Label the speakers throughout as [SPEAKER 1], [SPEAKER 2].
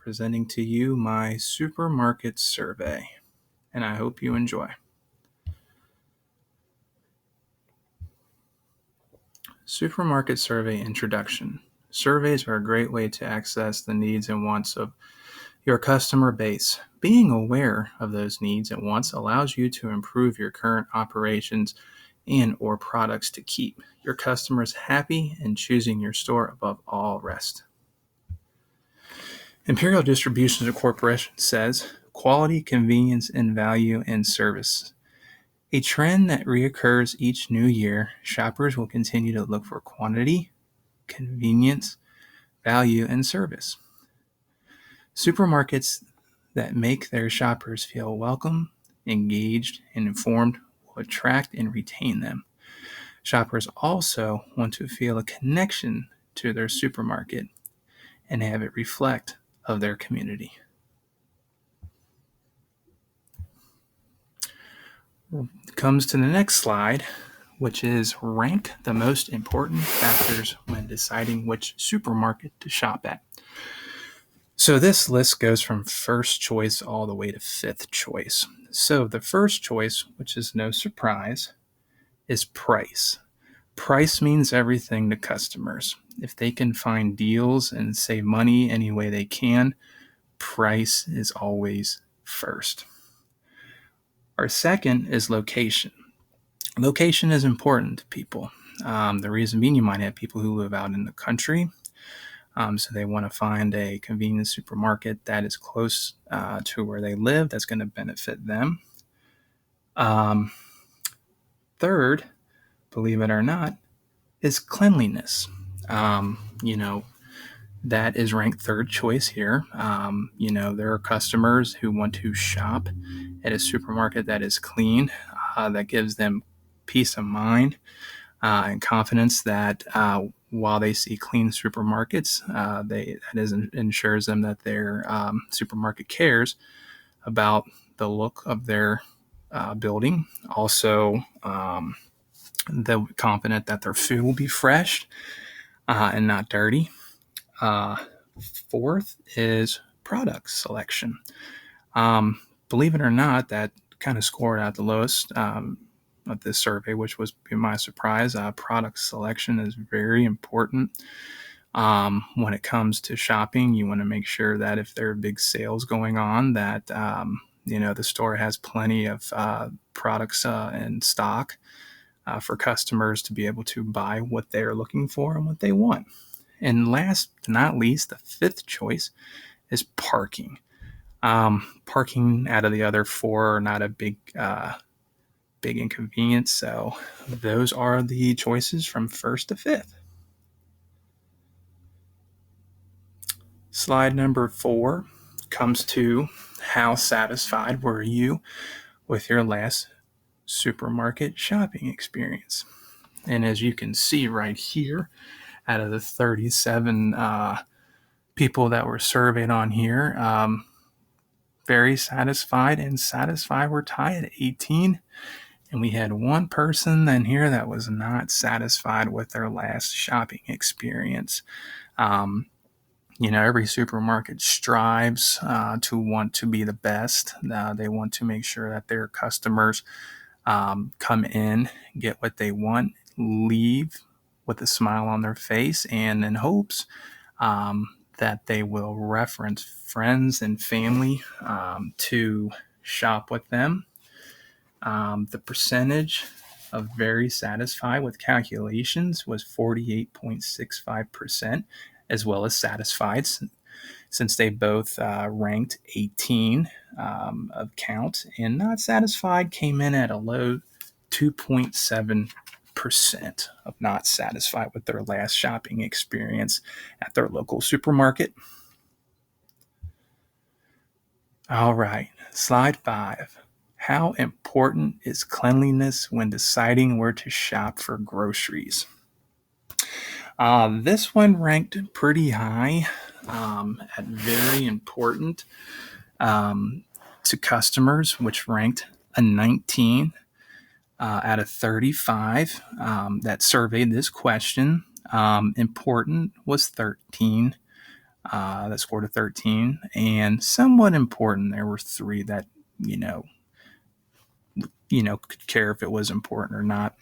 [SPEAKER 1] presenting to you my supermarket survey, and I hope you enjoy. Supermarket survey introduction. Surveys are a great way to access the needs and wants of your customer base. Being aware of those needs and wants allows you to improve your current operations and or products to keep your customers happy and choosing your store above all rest. Imperial Distribution Corporation says quality, convenience, and value in service. A trend that reoccurs each new year, shoppers will continue to look for quantity, convenience, value, and service. Supermarkets that make their shoppers feel welcome, engaged, and informed will attract and retain them. Shoppers also want to feel a connection to their supermarket and have it reflect of their community. Comes to the next slide, which is rank the most important factors when deciding which supermarket to shop at. So this list goes from first choice all the way to fifth choice. So the first choice, which is no surprise, is price. Price means everything to customers. If they can find deals and save money any way they can, price is always first. Our second is location. Location is important to people. The reason being, you might have people who live out in the country, so they want to find a convenience supermarket that is close to where they live that's going to benefit them. Third, believe it or not, is cleanliness. That is ranked third choice here. There are customers who want to shop at a supermarket that is clean, that gives them peace of mind and confidence that while they see clean supermarkets, ensures them that their supermarket cares about the look of their building. Also, they're confident that their food will be fresh and not dirty. Fourth is product selection. Believe it or not, that kind of scored out the lowest of this survey, which was my surprise. Product selection is very important. When it comes to shopping, you want to make sure that if there are big sales going on, that the store has plenty of products in stock for customers to be able to buy what they're looking for and what they want. And last but not least, the fifth choice is parking. Parking out of the other four are not a big inconvenience. So those are the choices from first to fifth. Slide number 4 comes to how satisfied were you with your last supermarket shopping experience. And as you can see right here, out of the 37 people that were surveyed on here, very satisfied and satisfied were tied at 18. And we had one person in here that was not satisfied with their last shopping experience. Every supermarket strives to want to be the best. They want to make sure that their customers come in, get what they want, leave with a smile on their face, and in hopes that they will reference friends and family to shop with them. The percentage of very satisfied with calculations was 48.65%, as well as satisfied, since they both ranked 18 of count, and not satisfied came in at a low 2.7% of not satisfied with their last shopping experience at their local supermarket. All right, slide 5. How important is cleanliness when deciding where to shop for groceries? This one ranked pretty high at very important to customers, which ranked a 19 out of 35 that surveyed this question. Important was 13. that scored a 13. And somewhat important, there were 3 that, could care if it was important or not.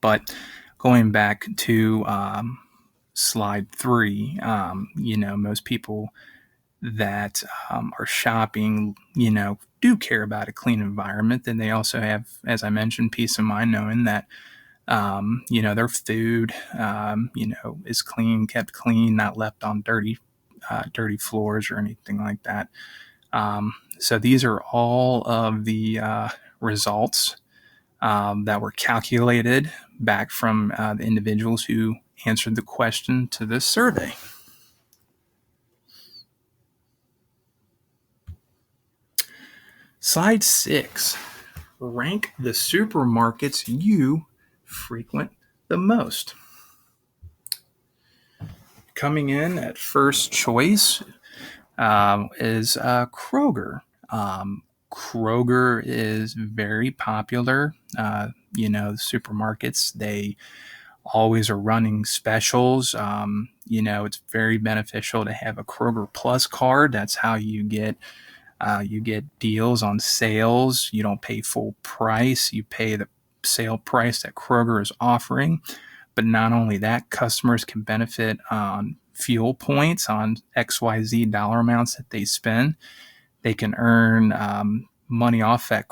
[SPEAKER 1] But going back to slide 3, most people that are shopping, do care about a clean environment. Then they also have, as I mentioned, peace of mind knowing that, their food, is clean, kept clean, not left on dirty floors or anything like that. So these are all of the results that were calculated back from the individuals who answered the question to this survey. Slide 6. Rank the supermarkets you frequent the most. Coming in at first choice is Kroger. Kroger is very popular. Supermarkets, they always are running specials. It's very beneficial to have a Kroger Plus card. That's how you get deals on sales. You don't pay full price. You pay the sale price that Kroger is offering. But not only that, customers can benefit on fuel points on XYZ dollar amounts that they spend. They can earn money off at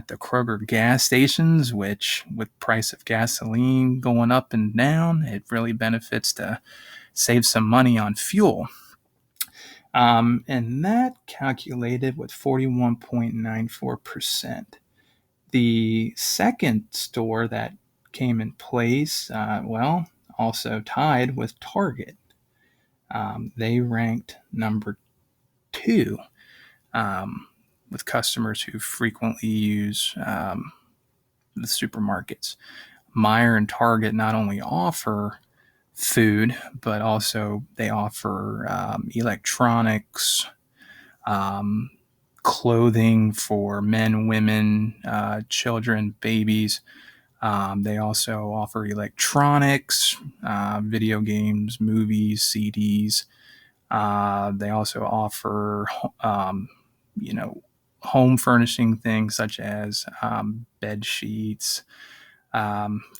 [SPEAKER 1] the Kroger gas stations, which with price of gasoline going up and down, it really benefits to save some money on fuel. And that calculated with 41.94%. The second store that came in place, also tied with Target. They ranked number 2 with customers who frequently use the supermarkets. Meijer and Target not only offer food, but also they offer electronics, clothing for men, women, children, babies. They also offer electronics, video games, movies, CDs. They also offer, home furnishing things such as bed sheets,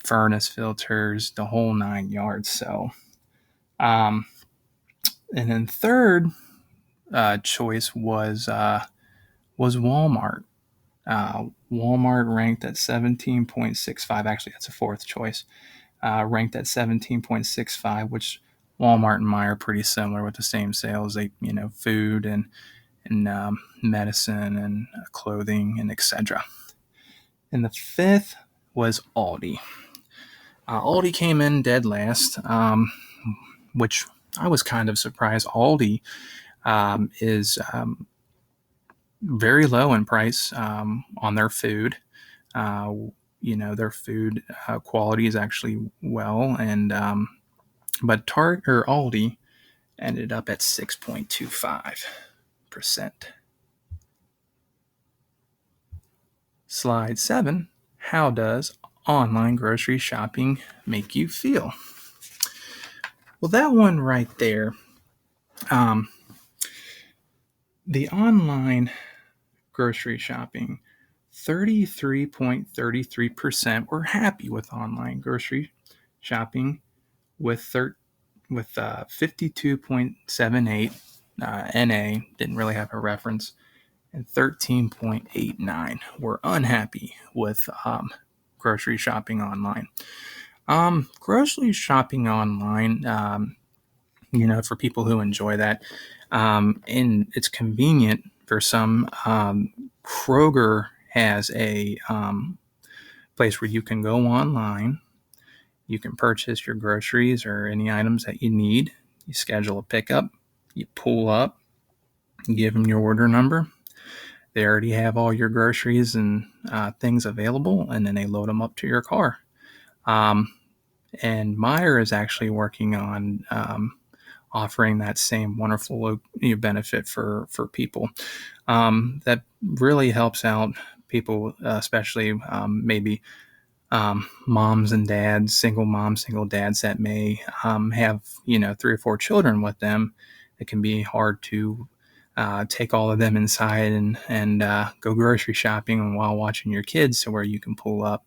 [SPEAKER 1] furnace filters, the whole 9 yards. So, and then third choice was Walmart. Walmart ranked at 17.65. Actually, that's a fourth choice. Ranked at 17.65, which Walmart and Meijer are pretty similar with the same sales. They, food and medicine and clothing and etc. And the fifth was Aldi. Aldi came in dead last, which I was kind of surprised. Aldi is very low in price on their food. Their food quality is actually well, and but Target or Aldi ended up at 6.25%. Slide 7. How does online grocery shopping make you feel? Well, that one right there, the online grocery shopping, 33.33% were happy with online grocery shopping, with 52.78 NA, didn't really have a reference, and 13.89 were unhappy with grocery shopping online. Grocery shopping online, for people who enjoy that, and it's convenient for some. Kroger has a place where you can go online. You can purchase your groceries or any items that you need. You schedule a pickup. You pull up. You give them your order number. They already have all your groceries and things available, and then they load them up to your car. And Meijer is actually working on offering that same wonderful benefit for people. That really helps out people, especially maybe moms and dads, single moms, single dads that may have 3 or 4 children with them. It can be hard to take all of them inside and go grocery shopping while watching your kids, so where you can pull up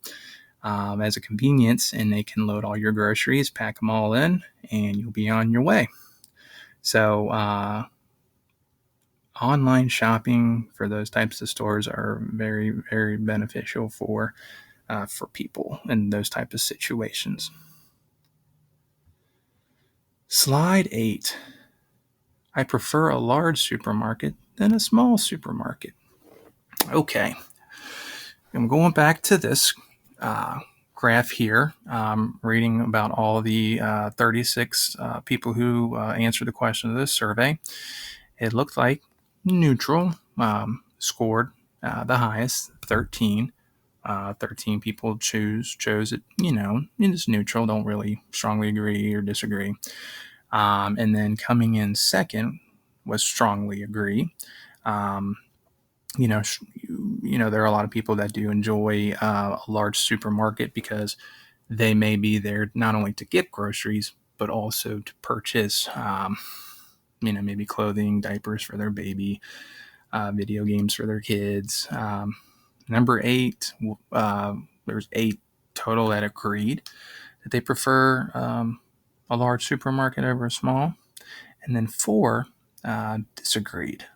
[SPEAKER 1] as a convenience and they can load all your groceries, pack them all in, and you'll be on your way. So online shopping for those types of stores are very, very beneficial for people in those types of situations. Slide 8. I prefer a large supermarket than a small supermarket. Okay, I'm going back to this graph here, reading about all the 36 people who answered the question of this survey. It looked like neutral scored the highest, 13. 13 people chose it, it's neutral, don't really strongly agree or disagree. And then coming in second was strongly agree. There are a lot of people that do enjoy a large supermarket because they may be there not only to get groceries, but also to purchase, maybe clothing, diapers for their baby, video games for their kids. Number 8, there's 8 total that agreed that they prefer a large supermarket over a small. And then 4 disagreed,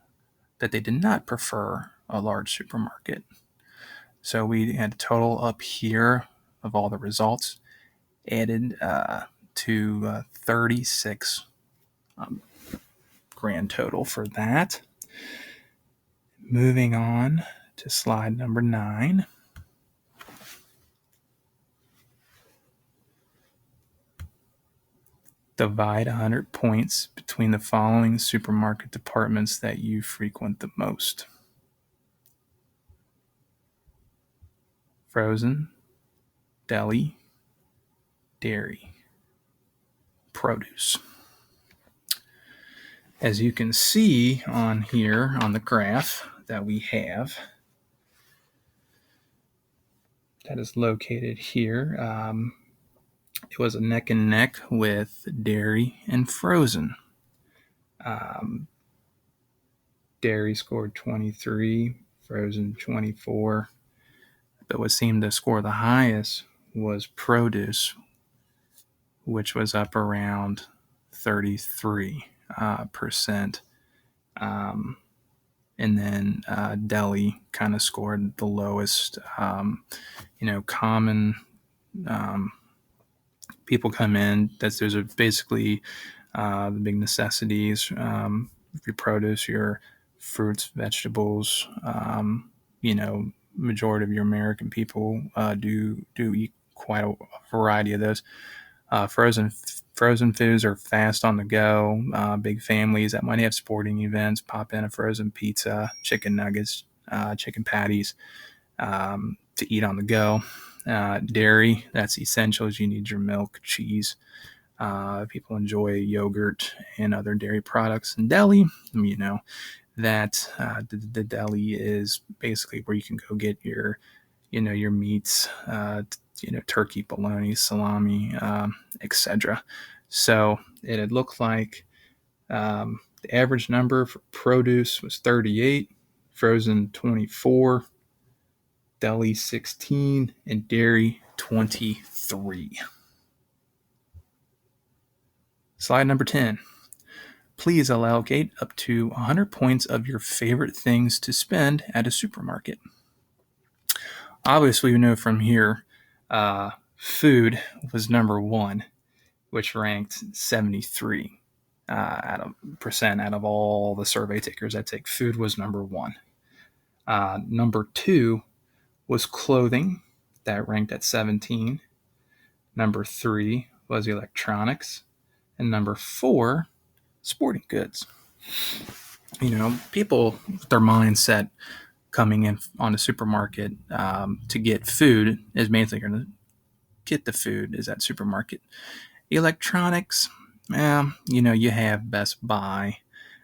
[SPEAKER 1] that they did not prefer a large supermarket. So we had a total up here of all the results added to 36 grand total for that. Moving on to slide number 9. Divide 100 points between the following supermarket departments that you frequent the most: frozen, deli, dairy, produce. As you can see on here on the graph that we have, that is located here, it was a neck and neck with dairy and frozen. Dairy scored 23, frozen 24. But what seemed to score the highest was produce, which was up around 33%. And then deli kind of scored the lowest. Common people come in. Those are basically the big necessities. Your produce, your fruits, vegetables. Majority of your American people do eat quite a variety of those. Frozen foods are fast on the go. Big families that might have sporting events pop in a frozen pizza, chicken nuggets, chicken patties to eat on the go. Dairy, that's essentials. You need your milk, cheese. People enjoy yogurt and other dairy products. And deli, that the deli is basically where you can go get your meats, turkey, bologna, salami, etc. So it had looked like the average number for produce was 38, frozen 24, deli 16, and dairy 23. Slide number 10. Please allocate up to 100 points of your favorite things to spend at a supermarket. Obviously, we know from here, food was number 1, which ranked 73% out of all the survey takers that take. Food was number 1. Number 2 was clothing, that ranked at 17. Number 3 was electronics, and number 4, sporting goods. People, their mindset coming in on a supermarket to get food is mainly going to get the food is at supermarket. Electronics, you have Best Buy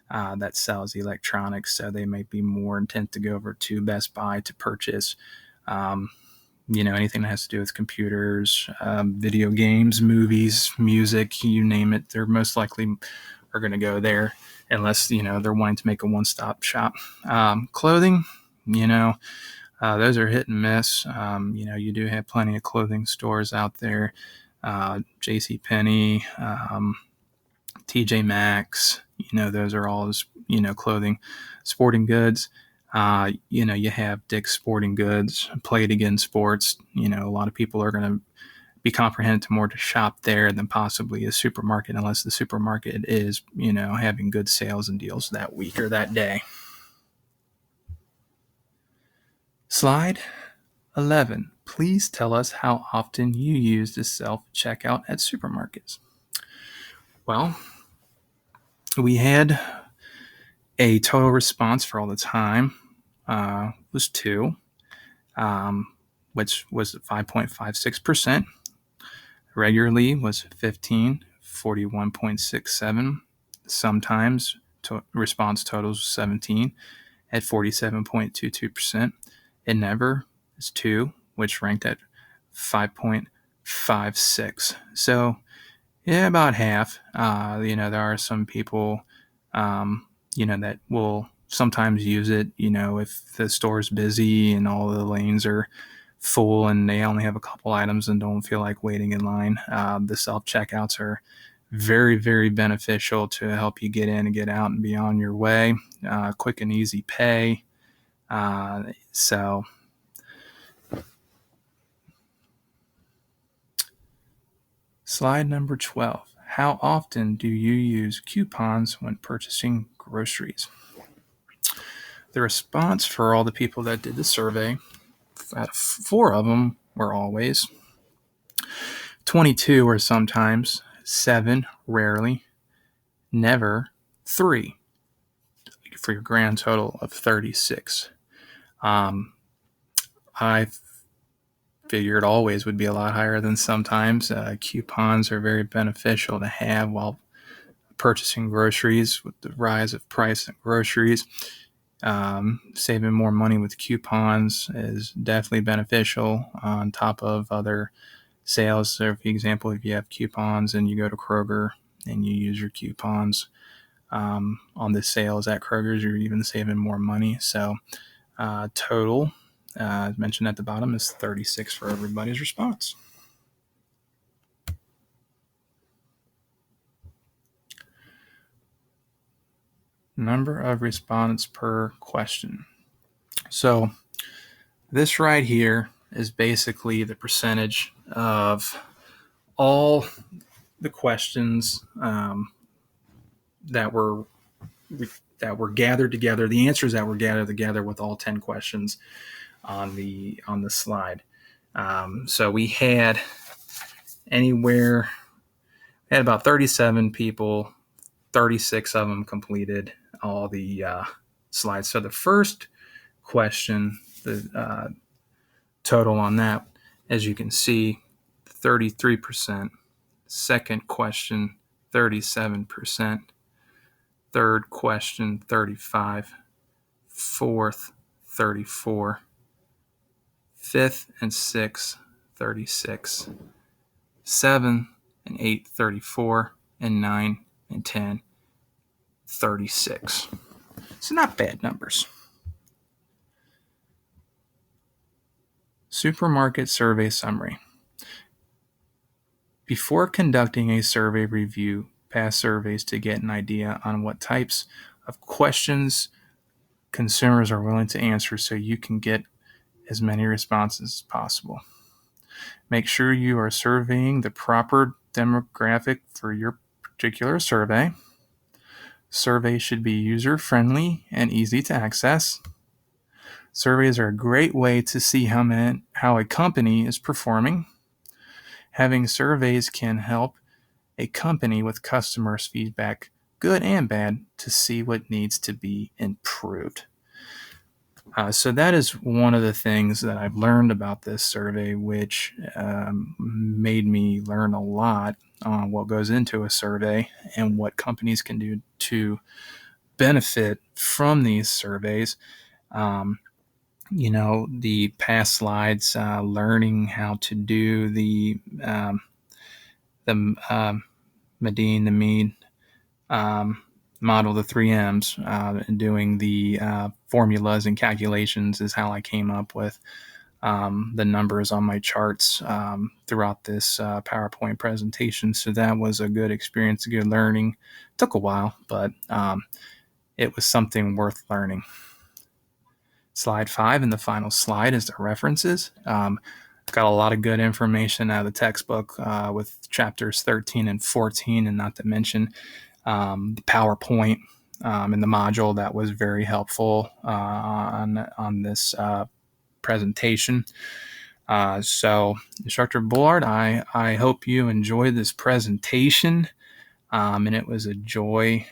[SPEAKER 1] that sells electronics, so they might be more intent to go over to Best Buy to purchase anything that has to do with computers, video games, movies, music, you name it, they're most likely are going to go there unless, they're wanting to make a one-stop shop. Clothing, those are hit and miss. You do have plenty of clothing stores out there. JCPenney, TJ Maxx, those are all, clothing. Sporting goods, you have Dick's Sporting Goods, Play It Again Sports. A lot of people are going to be comprehended more to shop there than possibly a supermarket, unless the supermarket is, having good sales and deals that week or that day. Slide 11. Please tell us how often you use the self-checkout at supermarkets. Well, we had a total response for all the time was 2, which was 5.56%. Regularly was 15, 41.67. Sometimes response totals 17 at 47.22%. And never is 2, which ranked at 5.56. So, yeah, about half. There are some people, that will sometimes use it, if the store's busy and all the lanes are full and they only have a couple items and don't feel like waiting in line. The self-checkouts are very, very beneficial to help you get in and get out and be on your way. Quick and easy pay. Slide number 12. How often do you use coupons when purchasing groceries? The response for all the people that did the survey, 4 of them were always, 22 were sometimes, 7 rarely, never, 3, for your grand total of 36. I figured always would be a lot higher than sometimes. Coupons are very beneficial to have while purchasing groceries. With the rise of price of groceries, saving more money with coupons is definitely beneficial on top of other sales. So, for example, if you have coupons and you go to Kroger and you use your coupons on the sales at Kroger's, you're even saving more money. So total, as mentioned at the bottom, is 36 for everybody's response. Number of respondents per question. So this right here is basically the percentage of all the questions that were gathered together, the answers that were gathered together with all 10 questions on the slide. So we had about 37 people, 36 of them completed all the slides. So the first question, the total on that, as you can see, 33%. Second question, 37%. Third question, 35. Fourth, 34. Fifth and sixth, 36. 7 and 8, 34. And 9 and 10, 36. So not bad numbers. Supermarket survey summary. Before conducting a survey, review past surveys to get an idea on what types of questions consumers are willing to answer so you can get as many responses as possible. Make sure you are surveying the proper demographic for your particular survey. Surveys should be user-friendly and easy to access. Surveys are a great way to see how a company is performing. Having surveys can help a company with customers' feedback, good and bad, to see what needs to be improved. So that is one of the things that I've learned about this survey, which made me learn a lot on what goes into a survey and what companies can do to benefit from these surveys. the past slides, learning how to do the Medine, the Mead model, the 3Ms, and doing the formulas and calculations is how I came up with the numbers on my charts throughout this PowerPoint presentation. So that was a good experience, a good learning. Took a while, but it was something worth learning. Slide 5 and the final slide is the references. Got a lot of good information out of the textbook with chapters 13 and 14, and not to mention the PowerPoint in the module that was very helpful on this presentation. So Instructor Bullard, I hope you enjoyed this presentation, and it was a joy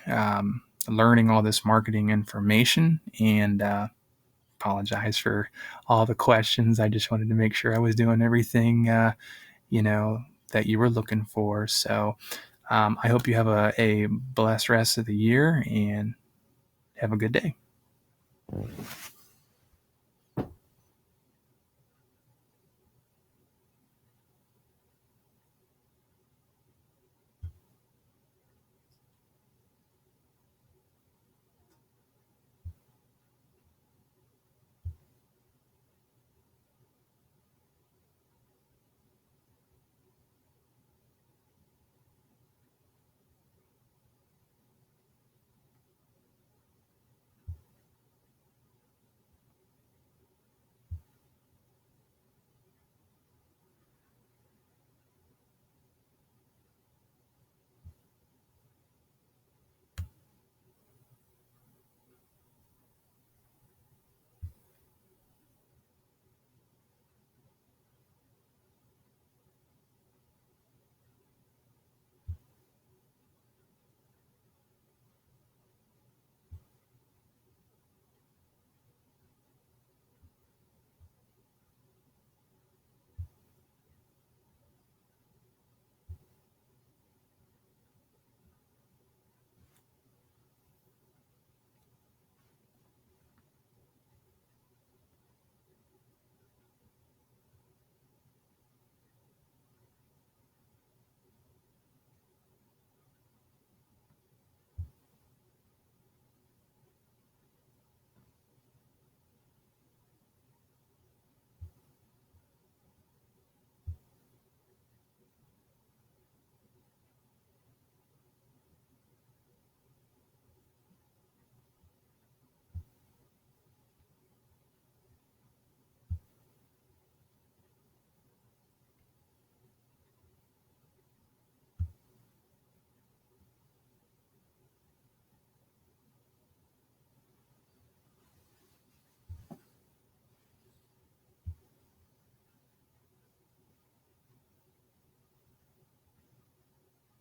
[SPEAKER 1] learning all this marketing information, and apologize for all the questions. I just wanted to make sure I was doing everything that you were looking for. So I hope you have a blessed rest of the year and have a good day.